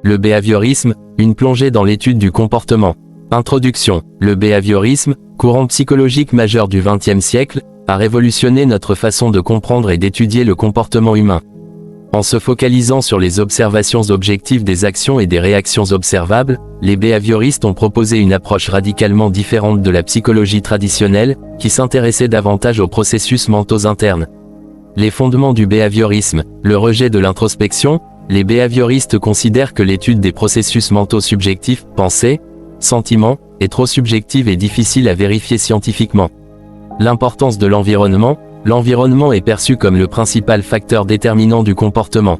Le behaviorisme, une plongée dans l'étude du comportement. Introduction. Le behaviorisme, courant psychologique majeur du XXe siècle, a révolutionné notre façon de comprendre et d'étudier le comportement humain. En se focalisant sur les observations objectives des actions et des réactions observables, les behavioristes ont proposé une approche radicalement différente de la psychologie traditionnelle, qui s'intéressait davantage aux processus mentaux internes. Les fondements du behaviorisme, le rejet de l'introspection. Les behavioristes considèrent que l'étude des processus mentaux subjectifs, pensées, sentiments, est trop subjective et difficile à vérifier scientifiquement. L'importance de l'environnement. L'environnement est perçu comme le principal facteur déterminant du comportement.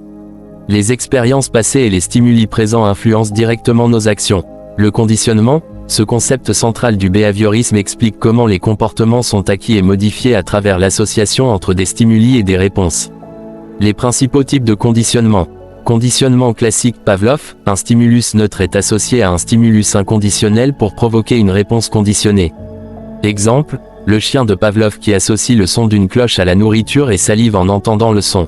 Les expériences passées et les stimuli présents influencent directement nos actions. Le conditionnement, ce concept central du behaviorisme explique comment les comportements sont acquis et modifiés à travers l'association entre des stimuli et des réponses. Les principaux types de conditionnement. Conditionnement classique Pavlov, un stimulus neutre est associé à un stimulus inconditionnel pour provoquer une réponse conditionnée. Exemple, le chien de Pavlov qui associe le son d'une cloche à la nourriture et salive en entendant le son.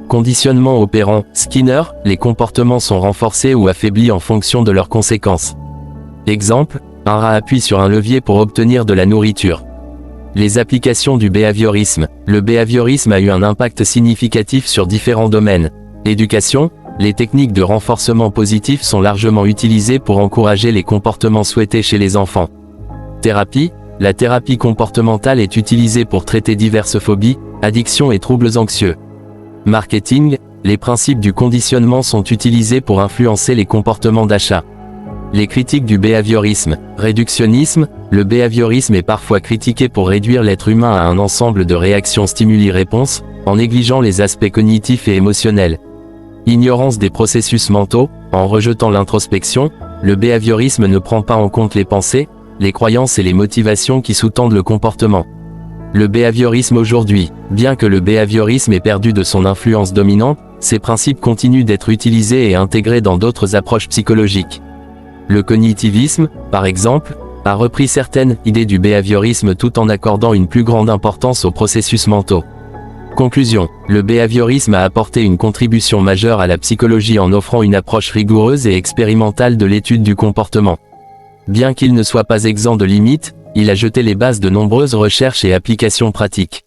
Conditionnement opérant, Skinner, les comportements sont renforcés ou affaiblis en fonction de leurs conséquences. Exemple, un rat appuie sur un levier pour obtenir de la nourriture. Les applications du behaviorisme. Le behaviorisme a eu un impact significatif sur différents domaines. Éducation, les techniques de renforcement positif sont largement utilisées pour encourager les comportements souhaités chez les enfants. Thérapie, la thérapie comportementale est utilisée pour traiter diverses phobies, addictions et troubles anxieux. Marketing, les principes du conditionnement sont utilisés pour influencer les comportements d'achat. Les critiques du behaviorisme. Réductionnisme, le behaviorisme est parfois critiqué pour réduire l'être humain à un ensemble de réactions stimuli-réponses, en négligeant les aspects cognitifs et émotionnels. Ignorance des processus mentaux, en rejetant l'introspection, le behaviorisme ne prend pas en compte les pensées, les croyances et les motivations qui sous-tendent le comportement. Le behaviorisme aujourd'hui, bien que le behaviorisme ait perdu de son influence dominante, ces principes continuent d'être utilisés et intégrés dans d'autres approches psychologiques. Le cognitivisme, par exemple, a repris certaines idées du behaviorisme tout en accordant une plus grande importance aux processus mentaux. Conclusion, le behaviorisme a apporté une contribution majeure à la psychologie en offrant une approche rigoureuse et expérimentale de l'étude du comportement. Bien qu'il ne soit pas exempt de limites, il a jeté les bases de nombreuses recherches et applications pratiques.